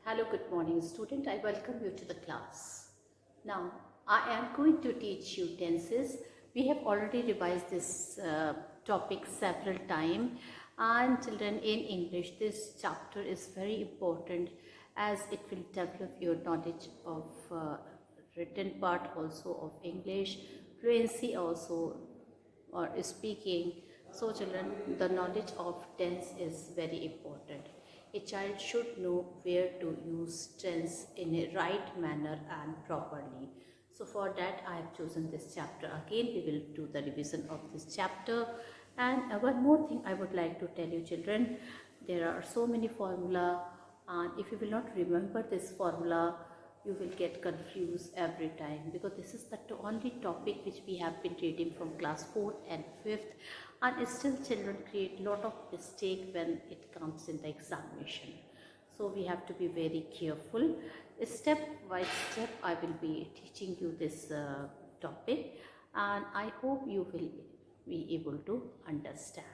Hello, good morning student. I welcome you to the class. Now, I am going to teach you tenses. We have already revised this topic several times, and children, in English this chapter is very important as it will develop your knowledge of written part also of English, fluency also or speaking. So children, the knowledge of tense is very important. A child should know where to use tense in a right manner and properly. So for that I have chosen this chapter. Again we will do the revision of this chapter. And one more thing I would like to tell you children, there are so many formula, and if you will not remember this formula, you will get confused every time, because this is the only topic which we have been reading from class 4th and 5th, and still children create lot of mistake when it comes in the examination. So we have to be very careful. Step by step I will be teaching you this topic, and I hope you will be able to understand.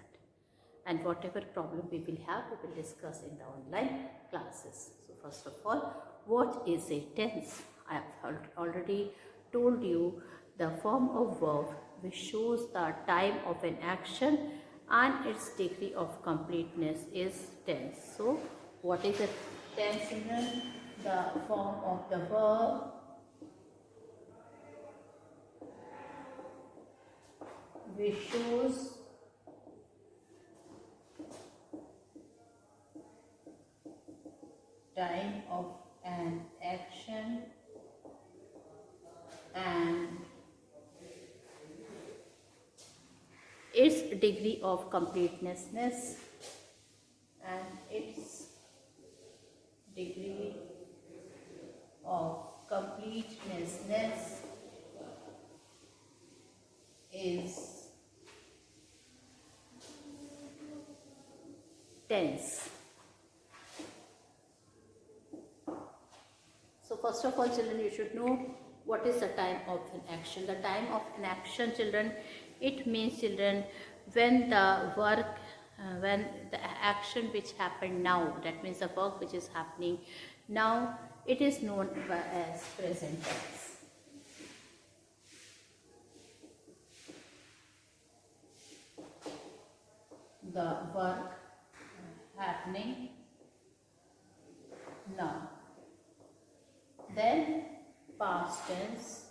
And whatever problem we will have, we will discuss in the online classes. So first of all, what is a tense? I have already told you the form of verb which shows the time of an action and its degree of completeness is tense. So what is a tense? The form of the verb which shows time of an action and its degree of completeness is tense. So first of all children, you should know what is the time of an action. The time of an action children, it means children when the work when the action which happened now, that means the work which is happening now, it is known as present tense. The work happening now. Then past tense,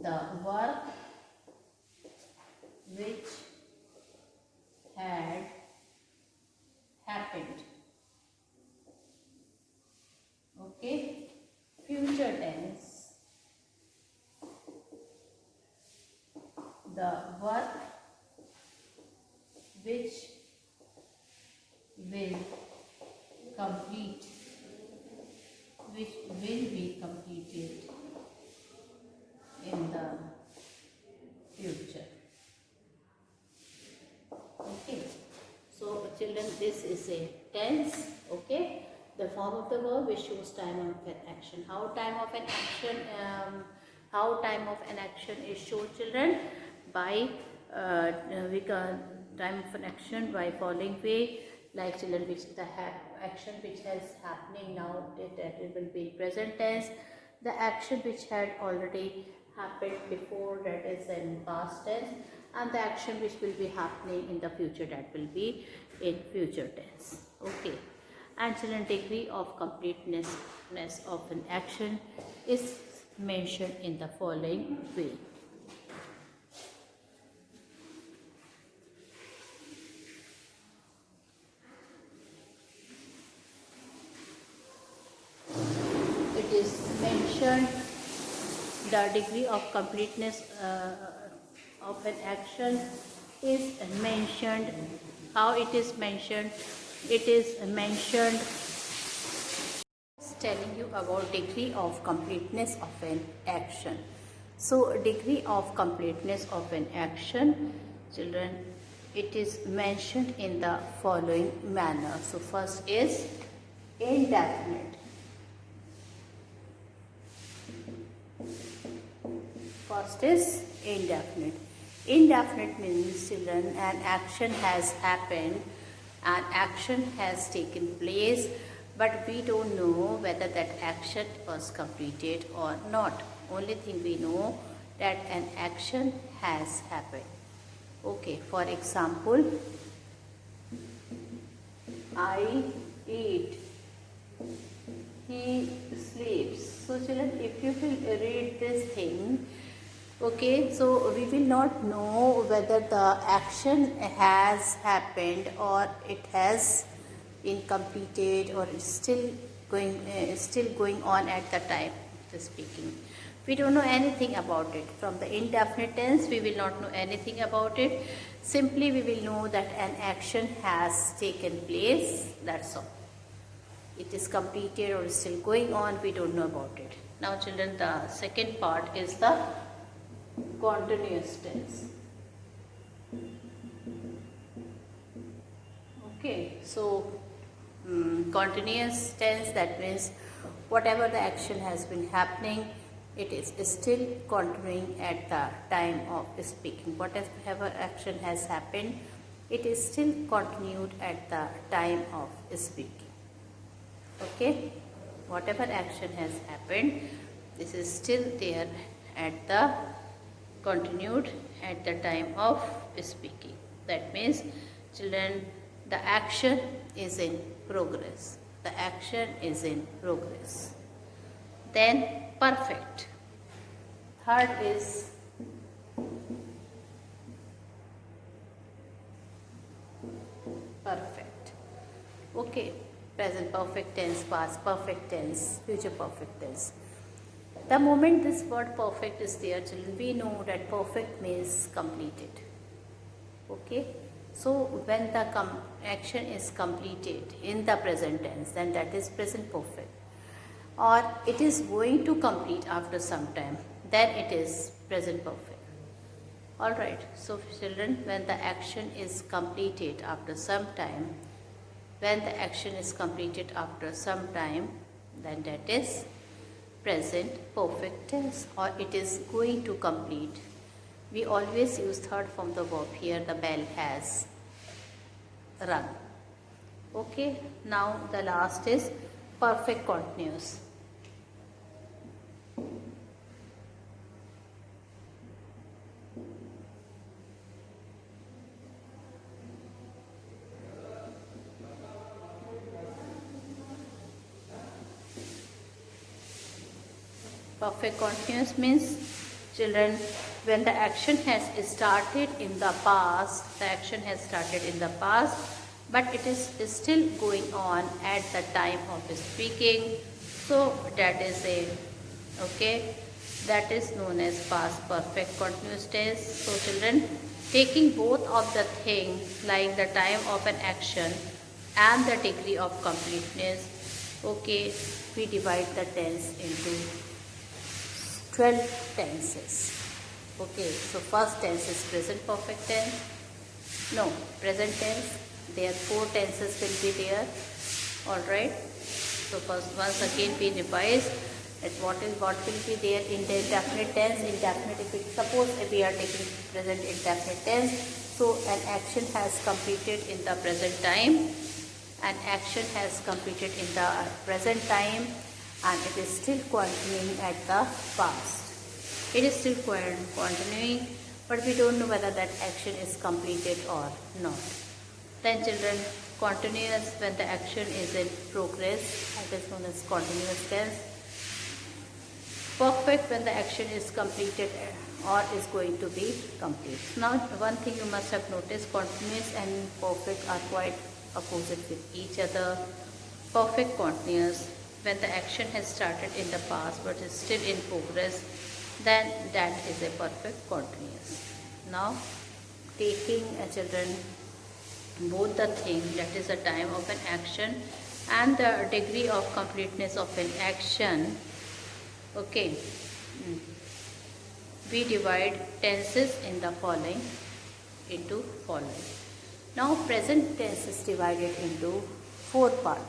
the work which had happened. Okay. Future tense, the work which will complete, which will be completed in the future. Okay, so children, this is a tense. Okay, the form of the verb which shows time of an action. How time of an action is shown children? By we can time of an action by following way, like children, which the action which is happening now, that it will be present tense. The action which had already happened before, that is in past tense, and the action which will be happening in the future, that will be in future tense. Okay, and children, degree of completeness of an action is mentioned in the following way. It is mentioned, the degree of completeness of an action is mentioned. How it is mentioned? It is mentioned telling you about degree of completeness of an action. So degree of completeness of an action, children, it is mentioned in the following manner. So first is indefinite. First is indefinite. Indefinite means children, an action has happened An action has taken place, but we don't know whether that action was completed or not. Only thing we know that an action has happened. Okay, for example, I eat, he sleeps. So children, if you will read this thing, okay, so we will not know whether the action has happened or it has been completed or it's still going on at the time of speaking. We don't know anything about it. From the indefinite tense, we will not know anything about it. Simply, we will know that an action has taken place. That's all. It is completed or is still going on. We don't know about it. Now, children, the second part is the continuous tense. Okay, so continuous tense, that means whatever the action has been happening, it is still continuing at the time of speaking. Whatever action has happened, it is still continued at the time of speaking. Okay, whatever action has happened, this is still there at the continued at the time of speaking. That means, children, the action is in progress. The action is in progress. Then perfect. Third is perfect. Okay, present perfect tense, past perfect tense, future perfect tense. The moment this word perfect is there, children, we know that perfect means completed. Okay, so when the action is completed in the present tense, then that is present perfect. Or it is going to complete after some time, then it is present perfect. Alright, so children, when the action is completed after some time, then that is present perfect tense, or it is going to complete. We always use third form the verb. Here the bell has rung. Okay, now the last is perfect continuous. Perfect continuous means, children, when the action has started in the past, but it is still going on at the time of speaking. So that is known as past perfect continuous tense. So children, taking both of the things like the time of an action and the degree of completeness, okay, we divide the tense into 12 tenses. Okay, so first tense is present perfect tense. No, present tense. There 4 tenses will be there. Alright. So first, once again we revise that what will be there in the indefinite tense. Indefinite, suppose we are taking present indefinite tense. So an action has completed in the present time. An action has completed in the present time, and it is still continuing at the past. It is still continuing, but we don't know whether that action is completed or not. Then children, continuous when the action is in progress, that is known as continuous tense. Perfect when the action is completed or is going to be complete. Now one thing you must have noticed, continuous and perfect are quite opposite with each other. Perfect continuous, when the action has started in the past but is still in progress, then that is a perfect continuous. Now taking children both the thing, that is the time of an action and the degree of completeness of an action, okay, we divide tenses in the following into following. Now present tense is divided into 4 parts.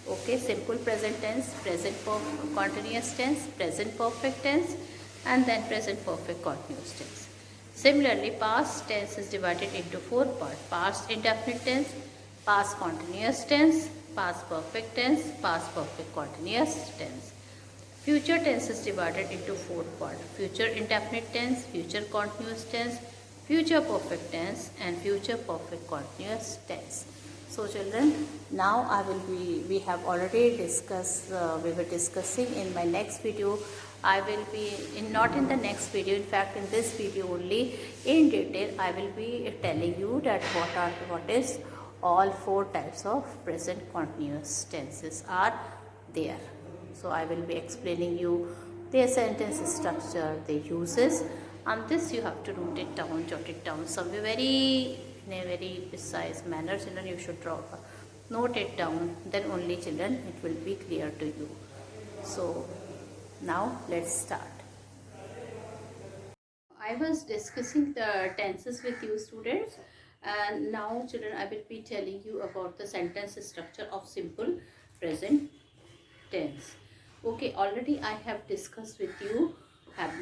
Okay, simple present tense, present continuous tense, present perfect tense, and then present perfect continuous tense. Similarly, past tense is divided into 4 parts. Past indefinite tense, past continuous tense, past perfect tense, past perfect continuous tense. Future tense is divided into four parts: future indefinite tense, future continuous tense, future perfect tense, and future perfect continuous tense. So children, now we have already discussed, we were discussing in my next video. I will be not in the next video, in fact in this video only in detail I will be telling you that what is all four types of present continuous tenses are there. So I will be explaining you their sentence structure, their uses, and this you have to note it down, jot it down somewhere in a very precise manner. Children, you should note it down, then only children it will be clear to you. So now let's start. I was discussing the tenses with you students, and now children I will be telling you about the sentence structure of simple present tense. Okay, already I have discussed with you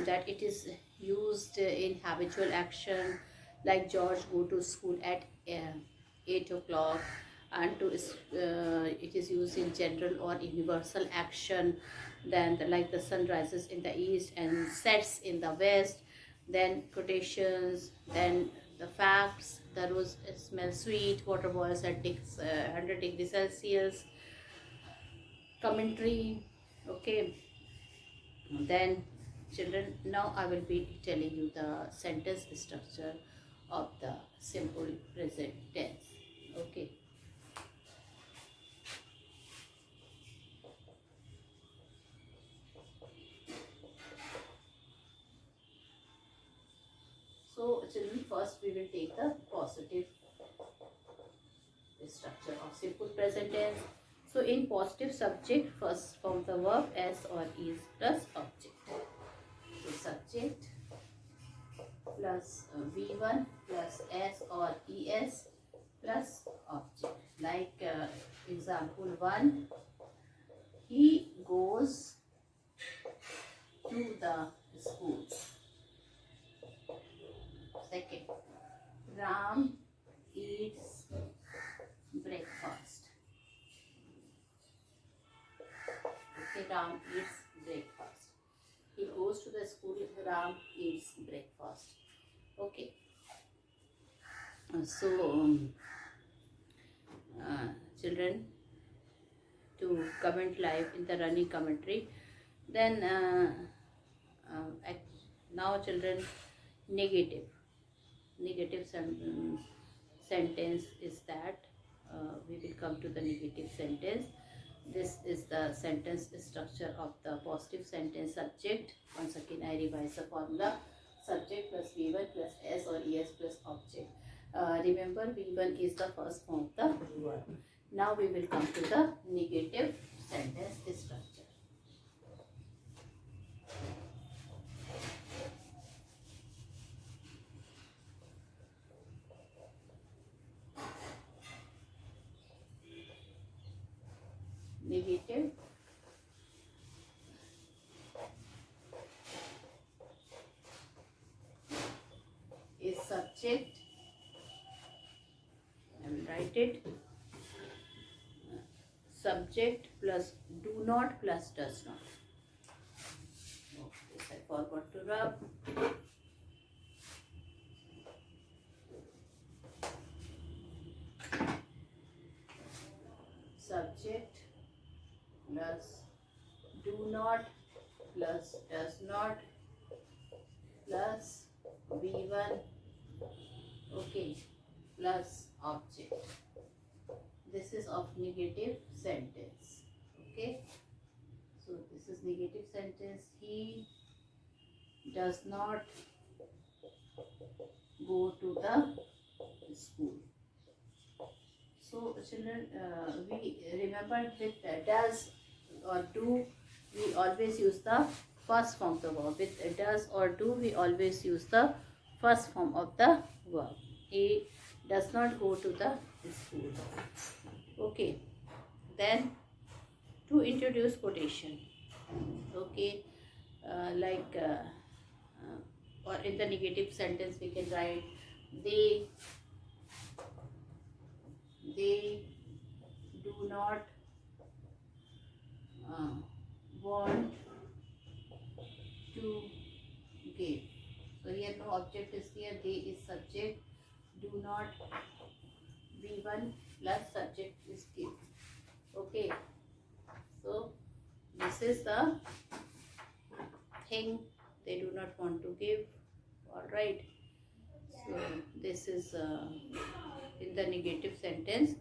that it is used in habitual action, like George go to school at 8 o'clock, and it is used in general or universal action. Then like the sun rises in the east and sets in the west. Then quotations, then the facts: the rose smells sweet, water boils at 100 degrees Celsius. Commentary. Okay, then children, now I will be telling you the sentence structure of the simple present tense. Okay, so children, first we will take the positive structure of simple present tense. So in positive subject, first form the verb s or is plus object. So subject plus v1 plus s or es plus object. Like example 1, he goes to the school. Second, Ram eats breakfast. Okay, Ram eats breakfast. He goes to the school, Ram eats breakfast. Okay. Children, to comment live in the running commentary. Then now children, negative sentence is that we will come to the negative sentence. This is the sentence structure of the positive sentence. Subject, once again I revise the formula: subject plus v1 plus s or es plus object. Remember, v1 is the first form of the verb. Now we will come to the negative sentence structure. Negative is subject. I will write it. Subject plus do not plus does not. Oh, this I forgot to rub. Subject plus do not plus does not plus v1, okay, plus object. This is of negative sentence. Okay, so this is negative sentence. He does not go to the school. So children, we remember with does or do, we always use the first form of the verb. With does or do, we always use the first form of the verb. He does not go to the school. Okay, then to introduce quotation. Okay, or in the negative sentence we can write they do not uh, want to give. So here no object is there, they is subject, do not V1 plus subject is give. Okay, so this is the thing they do not want to give. Alright, so this is in the negative sentence,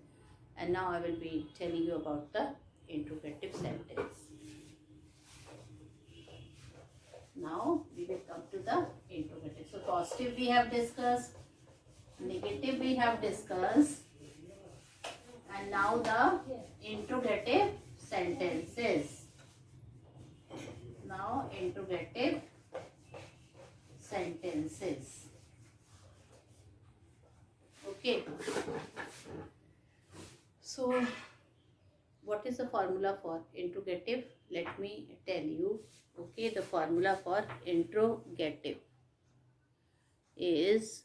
and now I will be telling you about the interrogative sentence. Now we will come to the interrogative. So positive we have discussed, negative we have discussed, and now the interrogative sentences. Now interrogative sentences. Okay. So what is the formula for interrogative? Let me tell you. Okay, the formula for interrogative is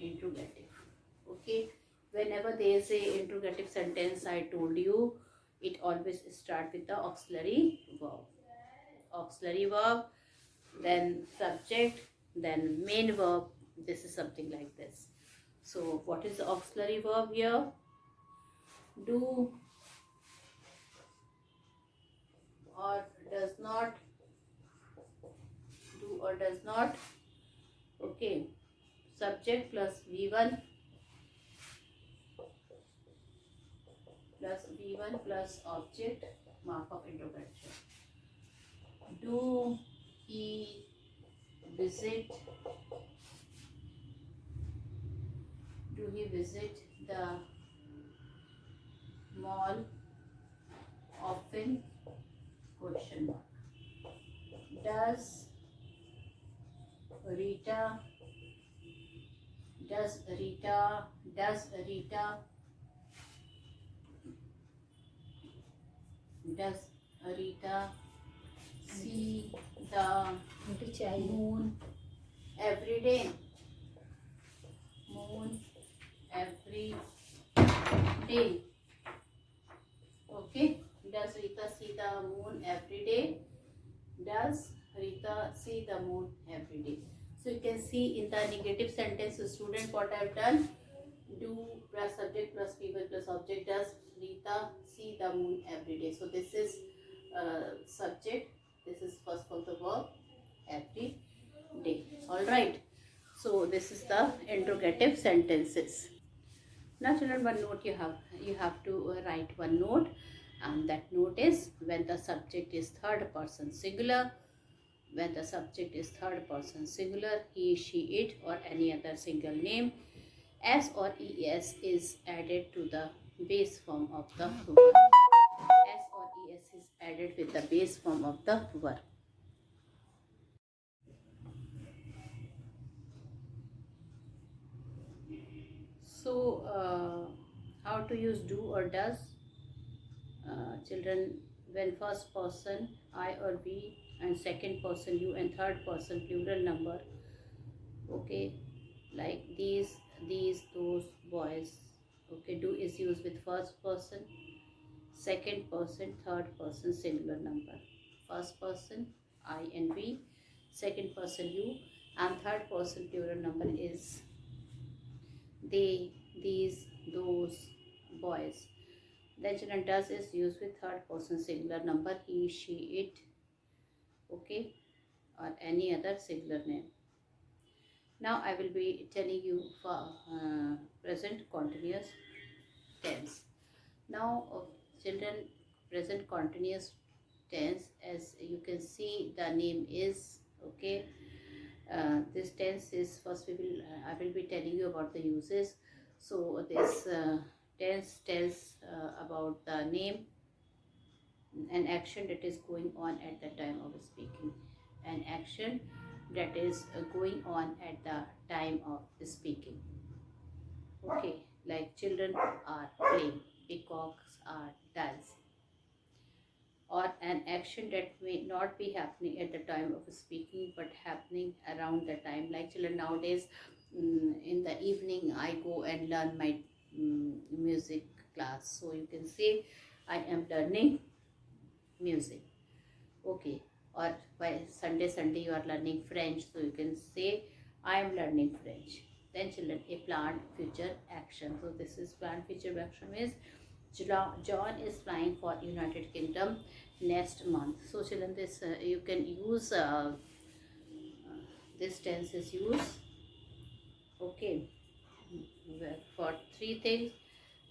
interrogative. Okay, whenever there is a interrogative sentence, I told you it always start with the auxiliary verb. Auxiliary verb, then subject, then main verb. This is something like this. So what is the auxiliary verb here? Do or does not, do or does not. Okay, subject plus V1 plus object, mark of interrogation. Do he visit, do he visit the mall often, question mark. Does Rita, does Rita, does Rita, does Rita see the moon every day? Moon every day. Okay, does Rita see the moon every day? Does Rita see the moon every day? So you can see in the negative sentence, student, what I have done, do plus subject plus V1 plus object. Does Rita see the moon every day? So this is subject, this is first form the verb, every day. Alright, so this is the interrogative sentences. Now children, one note you have to write one note, and that note is when the subject is third person singular. When the subject is third person singular, he, she, it, or any other single name, s or es is added to the base form of the verb. S or es is added with the base form of the verb. So how to use do or does? Children, when first person I or we and second person you and third person plural number, okay, like these, those, boys, okay, do is used with first person, second person, third person singular number. First person I and we, second person you, and third person plural number is they, these, those, boys. Then children, does is used with third person singular number, he, she, it, okay, or any other singular name. Now I will be telling you for present continuous tense. Now children, present continuous tense, as you can see the name is, okay, this tense is first we will I will be telling you about the uses. So this tense tells about the name, an action that is going on at the time of speaking, an action that is going on at the time of speaking. Okay, like children are playing, peacocks are dancing. or an action that may not be happening at the time of speaking but happening around the time. Like children nowadays, in the evening I go and learn my music class, so you can say I am learning music. Okay. Or by Sunday you are learning French, so you can say I am learning French. Then children, a planned future action. So this is planned future action is John is flying for United Kingdom next month. So children, this you can use this tense is used, okay, for three things: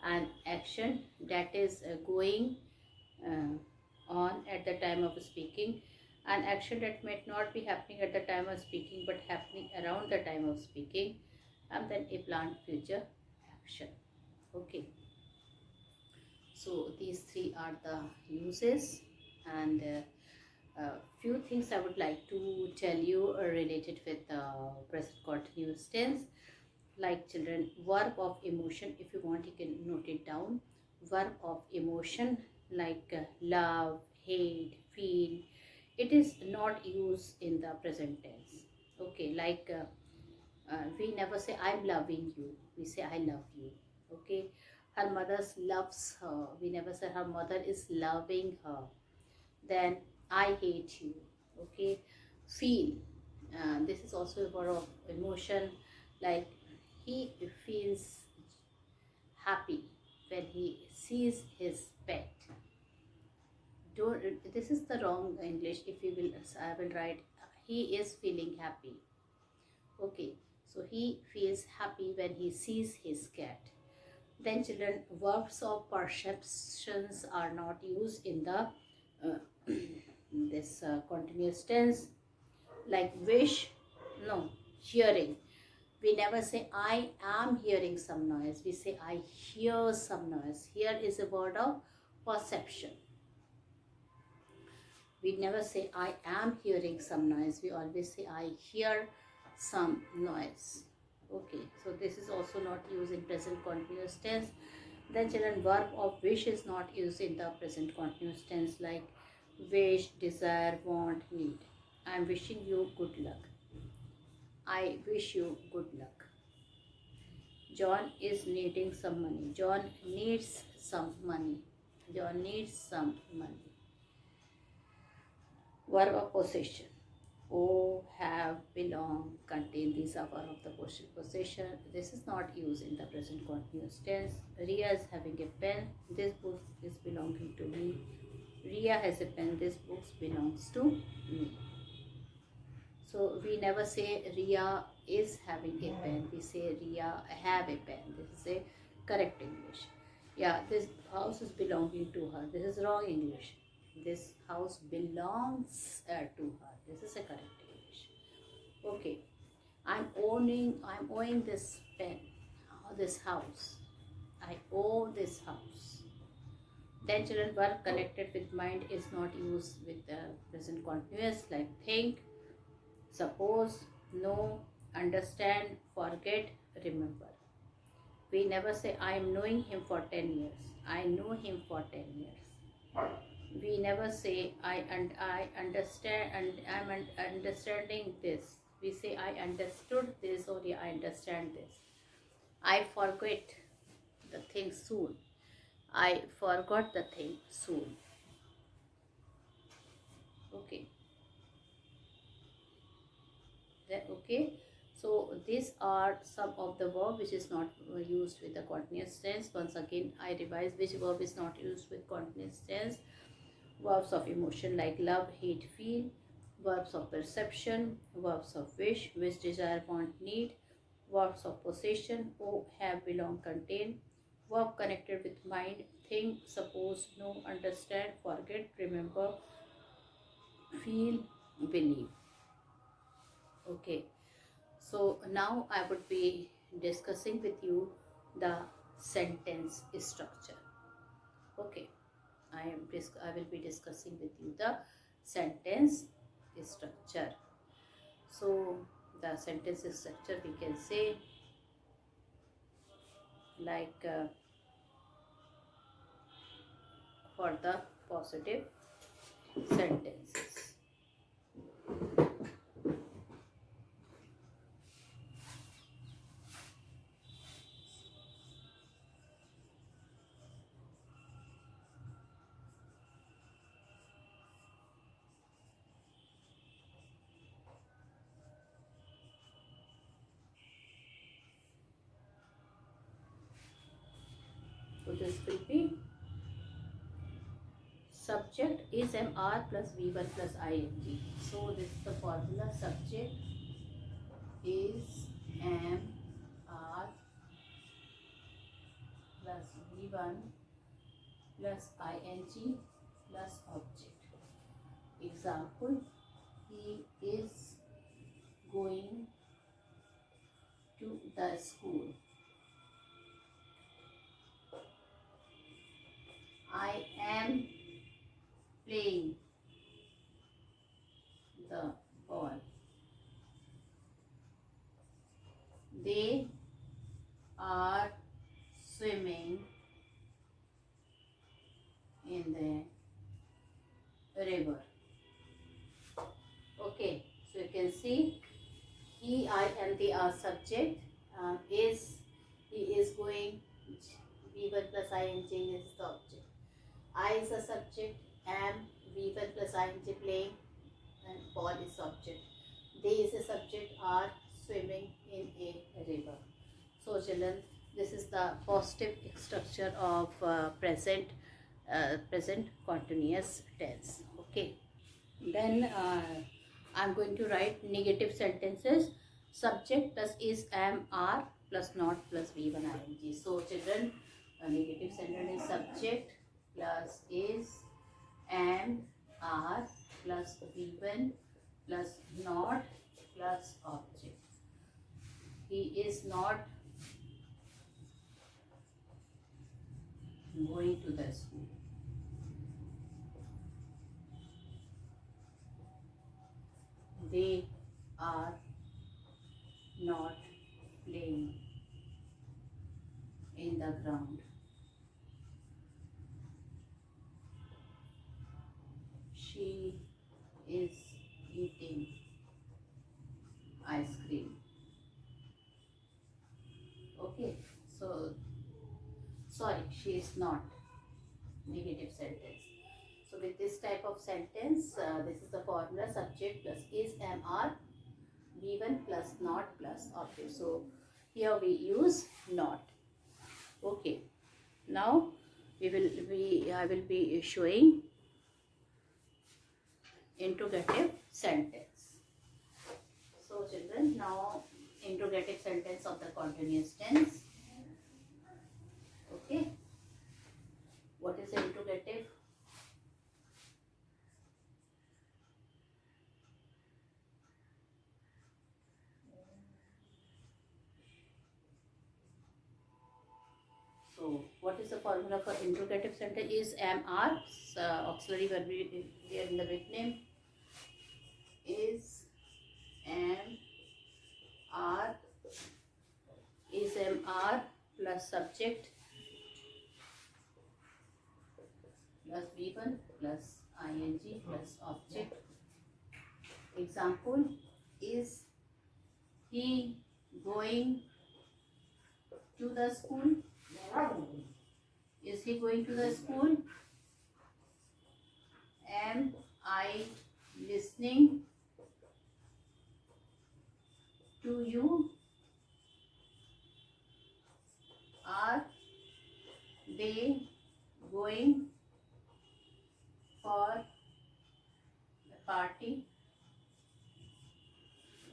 an action that is going uh, on at the time of speaking, an action that might not be happening at the time of speaking but happening around the time of speaking, and then a planned future action. Okay, so these three are the uses, and few things I would like to tell you related with present continuous tense. Like children, verb of emotion, if you want you can note it down. Verb of emotion, like love, hate, feel, it is not used in the present tense. Okay, like we never say I'm loving you, we say I love you. Okay, her mother loves her, we never say her mother is loving her. Then I hate you. Okay, feel, this is also a word of emotion. Like he feels happy when he sees his pet. Don't, this is the wrong English. If you will, I will write he is feeling happy. Okay, so he feels happy when he sees his cat. Then children, verbs of perceptions are not used in the this continuous tense. Like wish, no. Hearing, we never say I am hearing some noise, we say I hear some noise. Here is a word of perception. We never say I am hearing some noise, we always say I hear some noise. Okay, so this is also not used in present continuous tense. Then children, verb of wish is not used in the present continuous tense. Like wish, desire, want, need. I am wishing you good luck, I wish you good luck. John is needing some money, John needs some money, John needs some money. Verb of possession, oh, have, belong, contain, these are verb of the possession. This is not used in the present continuous tense. Ria is having a pen, this book is belonging to me. Ria has a pen, this book belongs to me. So we never say Ria is having a pen, we say Ria have a pen. This is a correct English. Yeah, this house is belonging to her. This is wrong English. This house belongs to her. This is a correct English. Okay, I'm owing this pen, this house. I owe this house. Then children, verb connected with mind is not used with the present continuous, like think, suppose, know, understand, forget, remember. We never say I am knowing him for 10 years. I know him for 10 years. We never say I understand and I'm understanding this. We say I understood this, or yeah, I understand this. I forget the thing soon. I forgot the thing soon. Okay. Okay, so these are some of the verb which is not used with the continuous tense. Once again I revise which verb is not used with continuous tense. Verbs of emotion, like love, hate, feel. Verbs of perception, verbs of wish, desire, want, need. Verbs of possession, owe, have, belong, contain. Verb connected with mind, think, suppose, know, understand, forget, remember, feel, believe. Okay, so now I would be discussing with you the sentence structure. Okay, I will be discussing with you the sentence structure. So the sentence structure we can say like for the positive, sentences. So this will be subject is MR plus V1 plus ING. So this is the formula. Subject is MR plus V1 plus ING plus object. Example, he is going to the school. I am playing the ball. They are swimming in the river. Okay, so you can see he, I, and they are subject. He is going. V1 plus ing is the object. I is a subject. Am V1 plus ing playing, and ball is object. They is a subject. Are swimming in a river. So children, this is the positive structure of present continuous tense. Okay. Then I'm going to write negative sentences. Subject plus is, am, are plus not plus V1 ing. So children, a negative sentence is subject plus is, am, are plus V1 plus not plus object. He is not going to the school. They are not playing in the ground. She is eating ice cream. Okay, so sorry, she is not. Negative sentence. So with this type of sentence, this is the formula: subject plus is, am, are, V1 plus not plus object. So here we use not. Okay. Now I will be showing integrative sentence. So children, now integrative sentence of the continuous tense. Okay. What is integrative? So what is the formula for integrative sentence? Is, am, are, auxiliary verb here in the big name. Is, am, are, is, am, are plus subject plus V1 plus ing plus object. Example, is he going to the school? Is he going to the school? Am I listening to you? Are they going for a party?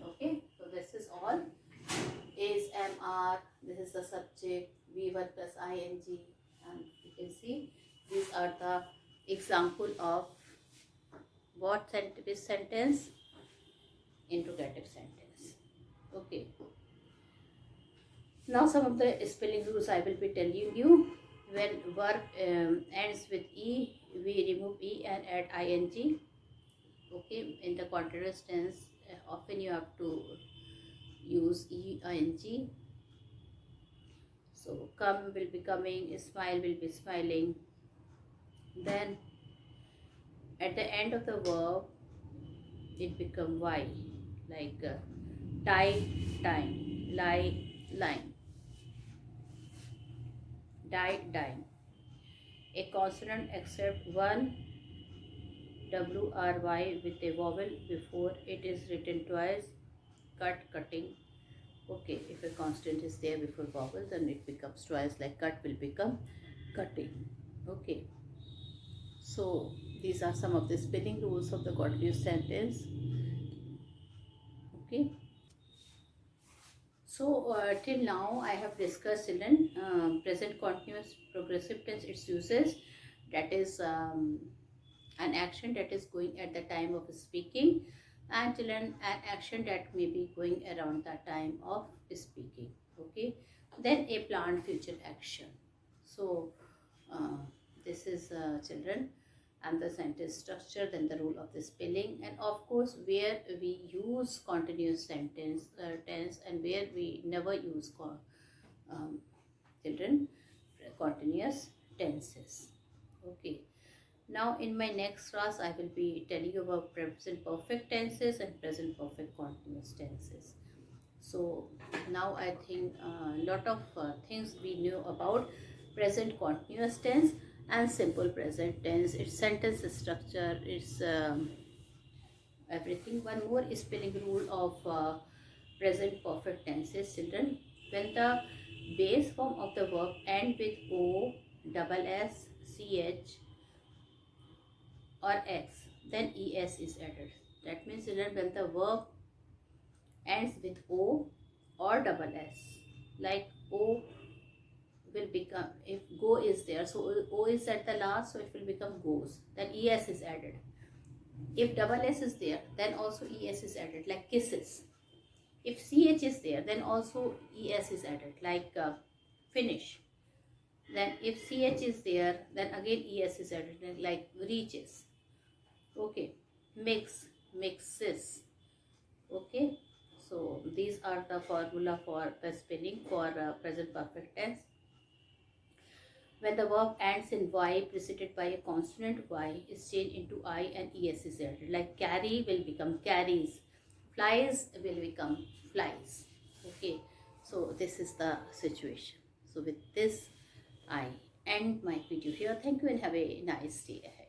Okay, so this is all. Is, am, are, this is the subject, V1 plus ing, and you can see these are the example of what sentence? Integrative sentence. Okay. Now some of the spelling rules I will be telling you. When verb ends with E, we remove E and add ing. Okay, in the continuous tense, often you have to use ing. So come will be coming, smile will be smiling. Then At the end of the verb, it become y, like tie, time, lie, line, die, dine. A consonant except one WRY with a vowel before it is written twice, cut, cutting. Okay, if a constant is there before vowel, then it becomes twice, like cut will become cutting. Okay, so these are some of the spelling rules of the continuous sentence. Okay, so till now I have discussed children present continuous progressive tense, its uses, that is an action that is going at the time of speaking, and children an action that may be going around the time of speaking. Okay, then a planned future action. So uh, this is children, and the sentence structure, then the rule of the spelling, and of course where we use continuous sentence tense and where we never use um, children continuous tenses. Okay, now in my next class I will be telling you about present perfect tenses and present perfect continuous tenses. So now I think a lot of things we knew about present continuous tense and simple present tense, its sentence structure, its everything. One more spelling rule of present perfect tenses, children. When the base form of the verb end with O, double S, CH or X, then ES is added. That means, children, when the verb ends with O or double S, like O will become, if go is there, so O is at the last, so it will become goes, then ES is added. If double S is there, then also ES is added, like kisses. If CH is there, then also ES is added, like finish. Then if CH is there, then again ES is added, like reaches. Okay, mix, mixes. Okay, so these are the formula for the spelling for present perfect tense. When the verb ends in Y preceded by a consonant, Y is changed into I and ES is added. Like carry will become carries, flies will become flies. Okay, so this is the situation. So with this, I end my video here. Thank you and have a nice day ahead.